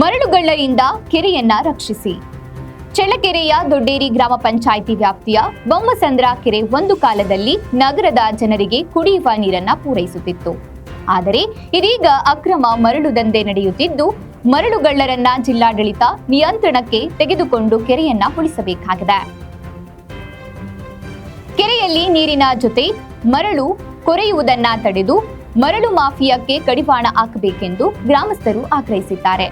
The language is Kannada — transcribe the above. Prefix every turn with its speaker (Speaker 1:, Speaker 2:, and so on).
Speaker 1: ಮರಳುಗಳ್ಳರಿಂದ ಕೆರೆಯನ್ನ ರಕ್ಷಿಸಿ. ಚಳ್ಳಕೆರೆಯ ದೊಡ್ಡೇರಿ ಗ್ರಾಮ ಪಂಚಾಯಿತಿ ವ್ಯಾಪ್ತಿಯ ಬೊಮ್ಮಸಂದ್ರ ಕೆರೆ ಒಂದು ಕಾಲದಲ್ಲಿ ನಗರದ ಜನರಿಗೆ ಕುಡಿಯುವ ನೀರನ್ನ ಪೂರೈಸುತ್ತಿತ್ತು. ಆದರೆ ಇದೀಗ ಅಕ್ರಮ ಮರಳು ದಂಧೆ ನಡೆಯುತ್ತಿದ್ದು, ಮರಳುಗಳ್ಳರನ್ನ ಜಿಲ್ಲಾಡಳಿತ ನಿಯಂತ್ರಣಕ್ಕೆ ತೆಗೆದುಕೊಂಡು ಕೆರೆಯನ್ನ ಉಳಿಸಬೇಕಾಗಿದೆ. ಕೆರೆಯಲ್ಲಿ ನೀರಿನ ಜೊತೆ ಮರಳು ಕೊರೆಯುವುದನ್ನ ತಡೆದು ಮರಳು ಮಾಫಿಯಾಕ್ಕೆ ಕಡಿವಾಣ ಹಾಕಬೇಕೆಂದು ಗ್ರಾಮಸ್ಥರು ಆಗ್ರಹಿಸಿದ್ದಾರೆ.